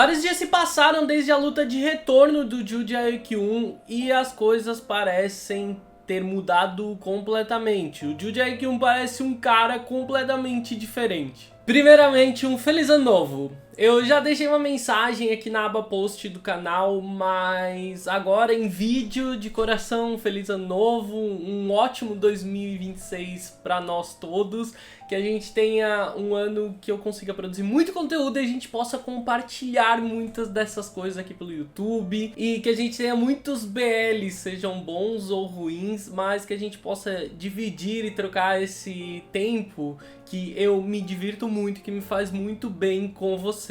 Vários dias se passaram desde a luta de retorno do Ju Jae-kyun e as coisas parecem ter mudado completamente. O Ju Jae-kyun parece um cara completamente diferente. Primeiramente, um feliz ano novo. Eu já deixei uma mensagem aqui na aba post do canal, mas agora em vídeo, de coração, feliz ano novo, um ótimo 2026 para nós todos, que a gente tenha um ano que eu consiga produzir muito conteúdo e a gente possa compartilhar muitas dessas coisas aqui pelo YouTube, e que a gente tenha muitos BLs, sejam bons ou ruins, mas que a gente possa dividir e trocar esse tempo que eu me divirto muito, que me faz muito bem com vocês.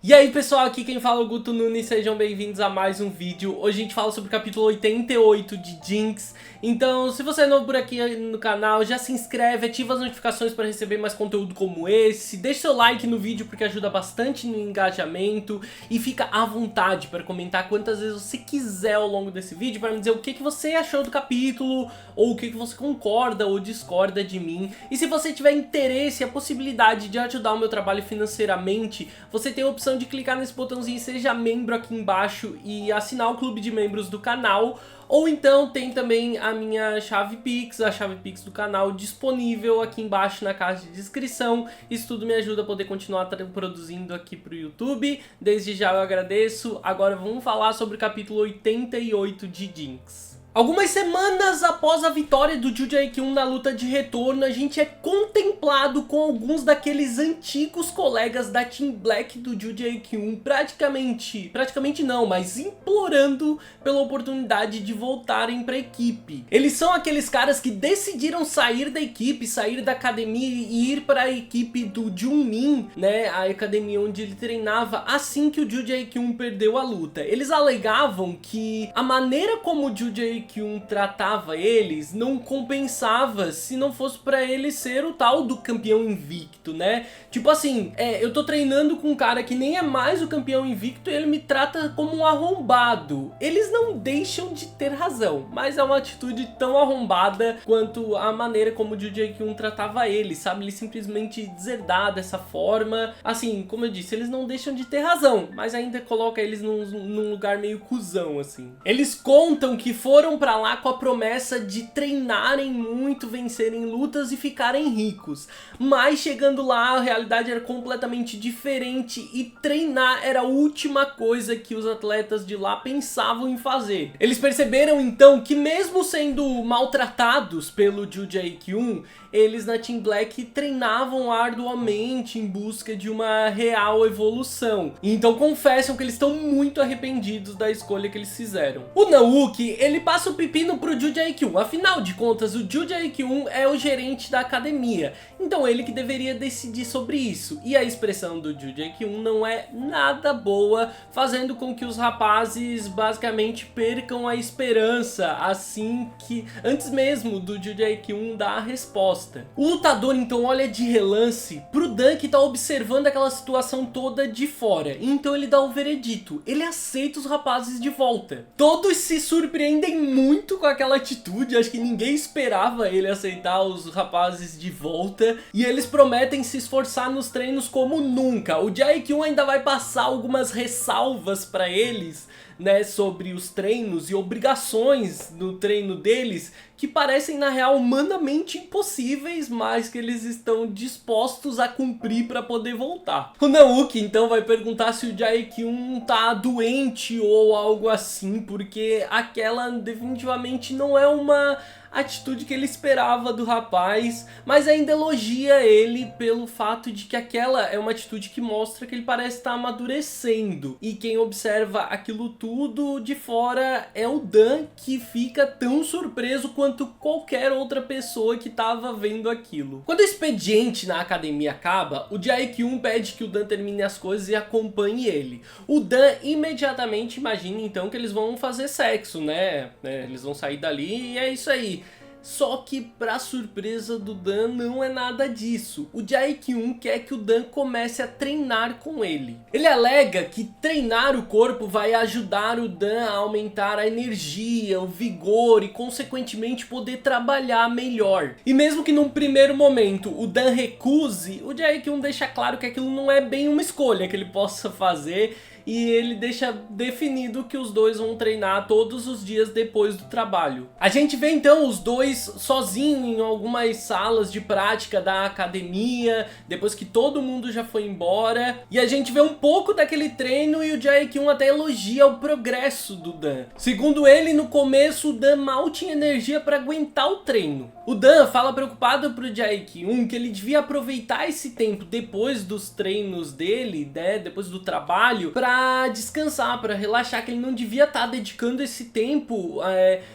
E aí pessoal, aqui quem fala é o Guto Nunes, sejam bem-vindos a mais um vídeo. Hoje a gente fala sobre o capítulo 88 de Jinx. Então, se você é novo por aqui no canal, já se inscreve, ativa as notificações para receber mais conteúdo como esse. Deixa seu like no vídeo porque ajuda bastante no engajamento. E fica à vontade para comentar quantas vezes você quiser ao longo desse vídeo, para me dizer o que você achou do capítulo, ou o que você concorda ou discorda de mim. E se você tiver interesse e a possibilidade de ajudar o meu trabalho financeiramente, você tem a opção de clicar nesse botãozinho Seja Membro aqui embaixo e assinar o clube de membros do canal. Ou então tem também a minha chave Pix, a chave Pix do canal disponível aqui embaixo na caixa de descrição. Isso tudo me ajuda a poder continuar produzindo aqui pro YouTube. Desde já eu agradeço. Agora vamos falar sobre o capítulo 88 de Jinx. Algumas semanas após a vitória do Ju Jae-kyun na luta de retorno, a gente é contemplado com alguns daqueles antigos colegas da Team Black do Ju Jae-kyun praticamente não, mas implorando pela oportunidade de voltarem para a equipe. Eles são aqueles caras que decidiram sair da equipe, sair da academia e ir para a equipe do Junmin, né, a academia onde ele treinava, assim que o Ju Jae-kyun perdeu a luta. Eles alegavam que a maneira como o Ju Jae-kyun tratava eles não compensava se não fosse pra ele ser o tal do campeão invicto, né? Tipo assim, eu tô treinando com um cara que nem é mais o campeão invicto e ele me trata como um arrombado. Eles não deixam de ter razão, mas é uma atitude tão arrombada quanto a maneira como o Ju Jae-kyun tratava eles, sabe? Ele simplesmente deserdar dessa forma. Assim, como eu disse, eles não deixam de ter razão, mas ainda coloca eles num lugar meio cuzão, assim. Eles contam que foram pra lá com a promessa de treinarem muito, vencerem lutas e ficarem ricos, mas chegando lá a realidade era completamente diferente e treinar era a última coisa que os atletas de lá pensavam em fazer. Eles perceberam então que mesmo sendo maltratados pelo Ju Jae-kyun, eles na Team Black treinavam arduamente em busca de uma real evolução. Então confessam que eles estão muito arrependidos da escolha que eles fizeram. O Naoki, ele passa o pepino pro Ju Jae-kyun. Afinal de contas, o Ju Jae-kyun é o gerente da academia. Então ele que deveria decidir sobre isso. E a expressão do Ju Jae-kyun não é nada boa, fazendo com que os rapazes basicamente percam a esperança, assim que antes mesmo do Ju Jae-kyun dar a resposta. O lutador então olha de relance pro Dan, que tá observando aquela situação toda de fora. Então ele dá o veredito, ele aceita os rapazes de volta. Todos se surpreendem muito com aquela atitude, acho que ninguém esperava ele aceitar os rapazes de volta. E eles prometem se esforçar nos treinos como nunca. O Jae-kyun ainda vai passar algumas ressalvas pra eles, né, sobre os treinos e obrigações no treino deles, que parecem na real humanamente impossíveis, mas que eles estão dispostos a cumprir para poder voltar. O Naoki então vai perguntar se o Jae-kyun tá doente ou algo assim, porque aquela definitivamente não é uma atitude que ele esperava do rapaz, mas ainda elogia ele pelo fato de que aquela é uma atitude que mostra que ele parece estar amadurecendo. E quem observa aquilo tudo de fora é o Dan, que fica tão surpreso quanto qualquer outra pessoa que estava vendo aquilo. Quando o expediente na academia acaba, o Jae-kyun pede que o Dan termine as coisas e acompanhe ele. O Dan imediatamente imagina então que eles vão fazer sexo, né? Eles vão sair dali e é isso aí. Só que, pra surpresa do Dan, não é nada disso. O Jae-kyun quer que o Dan comece a treinar com ele. Ele alega que treinar o corpo vai ajudar o Dan a aumentar a energia, o vigor e consequentemente poder trabalhar melhor. E mesmo que num primeiro momento o Dan recuse, o Jae-kyun deixa claro que aquilo não é bem uma escolha que ele possa fazer e ele deixa definido que os dois vão treinar todos os dias depois do trabalho. A gente vê então os dois sozinhos em algumas salas de prática da academia, depois que todo mundo já foi embora, e a gente vê um pouco daquele treino e o Jae-kyun até elogia o progresso do Dan. Segundo ele, no começo o Dan mal tinha energia para aguentar o treino. O Dan fala preocupado pro Jae-kyun que ele devia aproveitar esse tempo depois dos treinos dele, né, depois do trabalho, pra descansar, pra relaxar, que ele não devia estar dedicando esse tempo,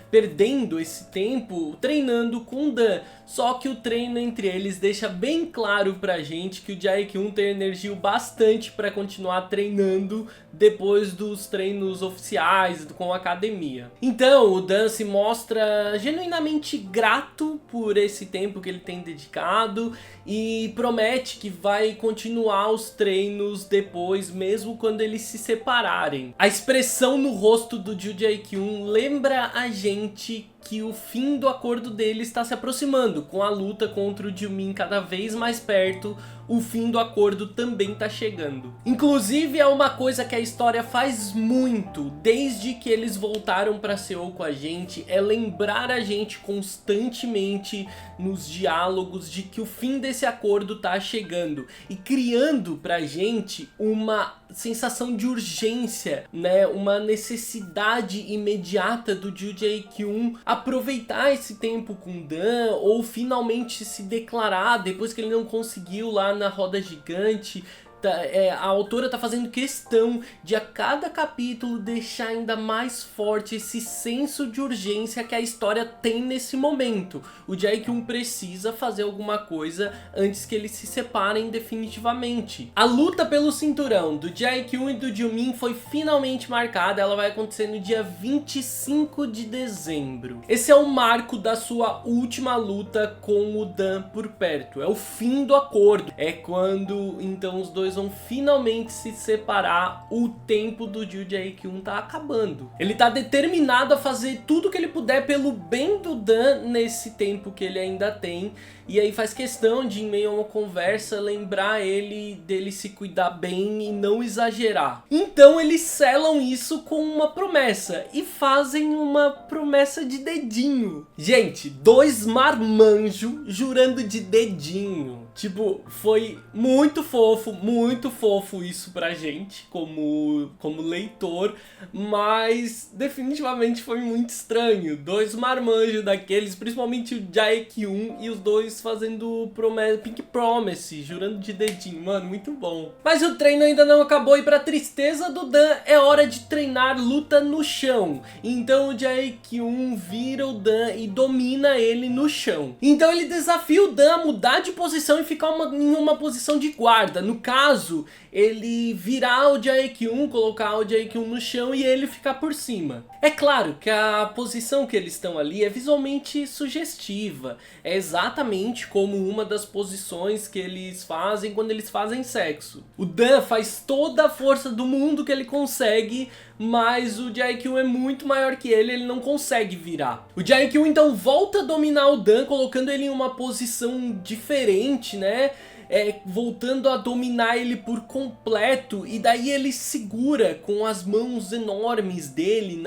perdendo esse tempo treinando com o Dan. Só que o treino entre eles deixa bem claro pra gente que o Jae-kyun tem energia o bastante pra continuar treinando depois dos treinos oficiais com a academia. Então o Dan se mostra genuinamente grato por esse tempo que ele tem dedicado e promete que vai continuar os treinos depois, mesmo quando eles se separarem. A expressão no rosto do Joo Jae-kyun lembra a gente que o fim do acordo dele está se aproximando. Com a luta contra o Jimin cada vez mais perto, o fim do acordo também está chegando. Inclusive é uma coisa que a história faz muito, desde que eles voltaram para Seul com a gente, é lembrar a gente constantemente nos diálogos de que o fim desse acordo tá chegando e criando pra gente uma sensação de urgência, né, uma necessidade imediata do Joo Jae-kyun aproveitar esse tempo com Dan ou finalmente se declarar depois que ele não conseguiu lá na roda gigante. A autora tá fazendo questão de a cada capítulo deixar ainda mais forte esse senso de urgência que a história tem nesse momento. O Jae-kyun precisa fazer alguma coisa antes que eles se separem definitivamente. A luta pelo cinturão do Jae-kyun e do Jimin foi finalmente marcada, ela vai acontecer no dia 25 de dezembro. Esse é o marco da sua última luta com o Dan por perto, é o fim do acordo, é quando então os dois vão finalmente se separar. O tempo do Joo Jae-kyun tá acabando. Ele tá determinado a fazer tudo que ele puder pelo bem do Dan nesse tempo que ele ainda tem. E aí faz questão de, em meio a uma conversa, lembrar ele dele se cuidar bem e não exagerar. Então eles selam isso com uma promessa e fazem uma promessa de dedinho. Gente, dois marmanjos jurando de dedinho. Tipo, foi muito fofo isso pra gente, como leitor, mas definitivamente foi muito estranho. Dois marmanjos daqueles, principalmente o Jae-kyun e os dois fazendo Pink Promise, jurando de dedinho, mano, muito bom. Mas o treino ainda não acabou e pra tristeza do Dan, é hora de treinar luta no chão. Então o Jae-kyun vira o Dan e domina ele no chão. Então ele desafia o Dan a mudar de posição e ficar em uma posição de guarda. No caso, ele virar o Jae-kyun, colocar o Jae-kyun no chão e ele ficar por cima. É claro que a posição que eles estão ali é visualmente sugestiva. É exatamente como uma das posições que eles fazem quando eles fazem sexo. O Dan faz toda a força do mundo que ele consegue, mas o Jae-kyun é muito maior que ele não consegue virar. O Jae-kyun então volta a dominar o Dan, colocando ele em uma posição diferente, né? Voltando a dominar ele por completo, e daí ele segura com as mãos enormes dele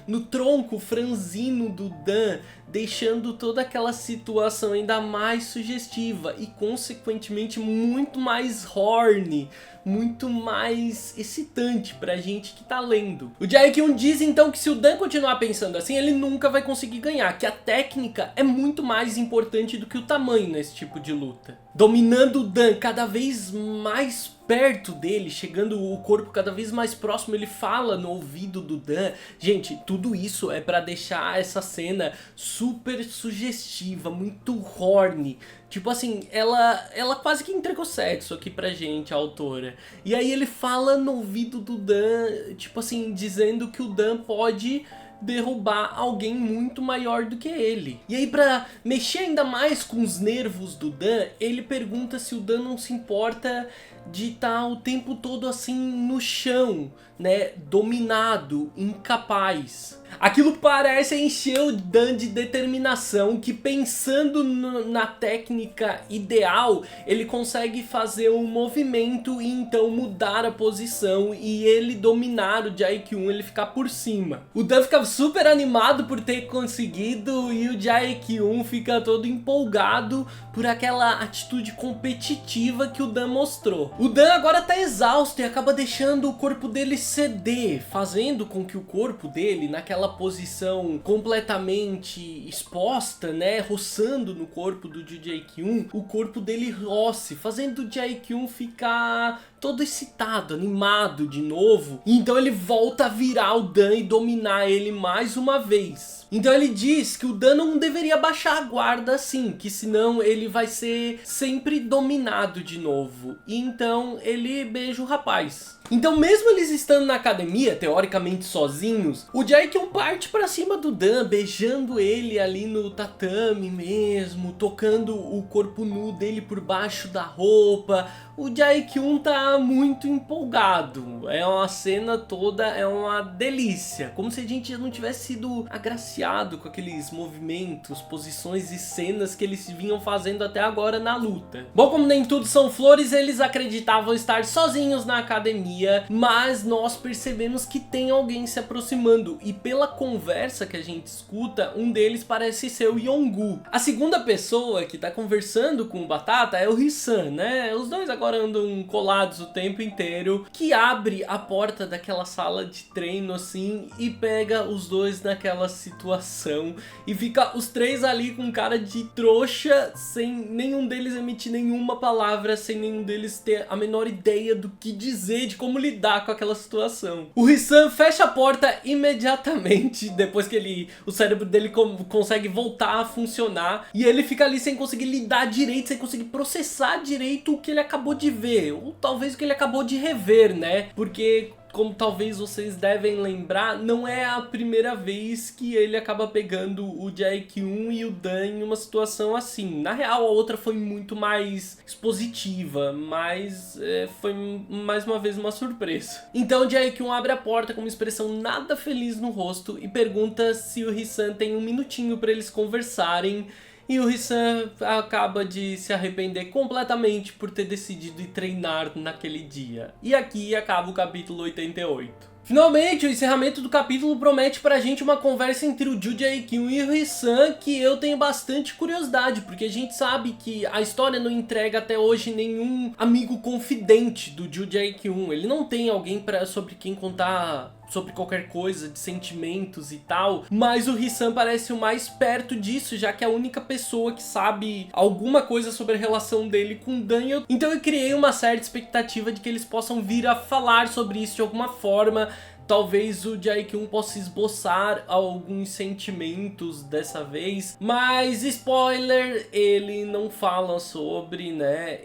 no tronco franzino do Dan, deixando toda aquela situação ainda mais sugestiva e consequentemente muito mais horny, muito mais excitante pra gente que tá lendo. O Jae-kyun diz então que se o Dan continuar pensando assim, ele nunca vai conseguir ganhar, que a técnica é muito mais importante do que o tamanho nesse tipo de luta. Dominando o Dan cada vez mais perto dele, chegando o corpo cada vez mais próximo, ele fala no ouvido do Dan. Gente, tudo isso é pra deixar essa cena super sugestiva, muito horny. Tipo assim, ela quase que entregou sexo aqui pra gente, a autora. E aí ele fala no ouvido do Dan, tipo assim, dizendo que o Dan pode derrubar alguém muito maior do que ele. E aí, pra mexer ainda mais com os nervos do Dan, ele pergunta se o Dan não se importa de estar o tempo todo assim no chão, né, dominado, incapaz. Aquilo parece encher o Dan de determinação, que pensando na técnica ideal, ele consegue fazer um movimento e então mudar a posição e ele dominar o Jae-kyun, ele ficar por cima. O Dan fica super animado por ter conseguido e o Jae-kyun fica todo empolgado por aquela atitude competitiva que o Dan mostrou. O Dan agora tá exausto e acaba deixando o corpo dele ceder, fazendo com que o corpo dele, naquela posição completamente exposta, né, roçando no corpo do Jae-kyun, o corpo dele roce, fazendo o Jae-kyun ficar todo excitado, animado de novo. Então ele volta a virar o Dan e dominar ele mais uma vez. Então ele diz que o Dan não deveria baixar a guarda assim, que senão ele vai ser sempre dominado de novo. E então ele beija o rapaz. Então mesmo eles estando na academia, teoricamente sozinhos, o Jae-kyun parte pra cima do Dan, beijando ele ali no tatame mesmo, tocando o corpo nu dele por baixo da roupa. O Jae-kyun tá muito empolgado, é uma cena toda, é uma delícia, como se a gente não tivesse sido agraciado com aqueles movimentos, posições e cenas que eles vinham fazendo até agora na luta. Bom, como nem tudo são flores, eles acreditavam estar sozinhos na academia, mas nós percebemos que tem alguém se aproximando e pela conversa que a gente escuta, um deles parece ser o Yongu. A segunda pessoa que tá conversando com o Batata é o Hisan, né? Os dois agora andam colados o tempo inteiro, que abre a porta daquela sala de treino assim e pega os dois naquela situação e fica os três ali com cara de trouxa, sem nenhum deles emitir nenhuma palavra, sem nenhum deles ter a menor ideia do que dizer, de como lidar com aquela situação. O Hisan fecha a porta imediatamente depois que o cérebro dele consegue voltar a funcionar e ele fica ali sem conseguir lidar direito, sem conseguir processar direito o que ele acabou de ver, ou talvez o que ele acabou de rever, né? Porque, como talvez vocês devem lembrar, não é a primeira vez que ele acaba pegando o Jae-kyun e o Dan em uma situação assim. Na real, a outra foi muito mais expositiva, mas foi mais uma vez uma surpresa. Então o Jae-kyun abre a porta com uma expressão nada feliz no rosto e pergunta se o Hisan tem um minutinho para eles conversarem. E o Hisan acaba de se arrepender completamente por ter decidido ir treinar naquele dia. E aqui acaba o capítulo 88. Finalmente, o encerramento do capítulo promete pra gente uma conversa entre o Jae-kyun e o Hisan que eu tenho bastante curiosidade, porque a gente sabe que a história não entrega até hoje nenhum amigo confidente do Jae-kyun. Ele não tem alguém sobre quem contar sobre qualquer coisa, de sentimentos e tal, mas o Hisan parece o mais perto disso, já que é a única pessoa que sabe alguma coisa sobre a relação dele com Dan. Então eu criei uma certa expectativa de que eles possam vir a falar sobre isso de alguma forma. Talvez o Jae-kyun possa esboçar alguns sentimentos dessa vez, mas spoiler, ele não fala sobre, né?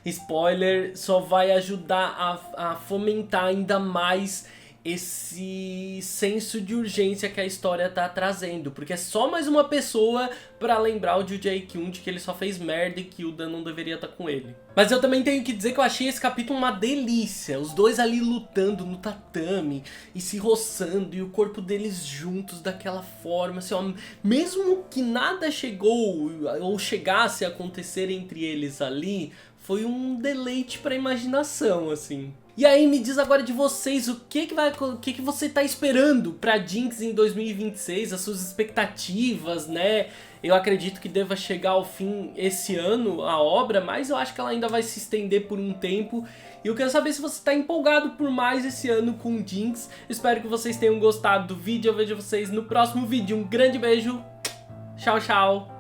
Spoiler, só vai ajudar a fomentar ainda mais esse senso de urgência que a história tá trazendo, porque é só mais uma pessoa pra lembrar o Jae-kyun de que ele só fez merda e que o Dan não deveria estar com ele. Mas eu também tenho que dizer que eu achei esse capítulo uma delícia, os dois ali lutando no tatame e se roçando e o corpo deles juntos daquela forma, assim, ó, mesmo que nada chegou ou chegasse a acontecer entre eles ali, foi um deleite pra imaginação, assim. E aí, me diz agora de vocês, o que você tá esperando pra Jinx em 2026, as suas expectativas, né? Eu acredito que deva chegar ao fim esse ano a obra, mas eu acho que ela ainda vai se estender por um tempo. E eu quero saber se você tá empolgado por mais esse ano com Jinx. Espero que vocês tenham gostado do vídeo, eu vejo vocês no próximo vídeo. Um grande beijo, tchau, tchau!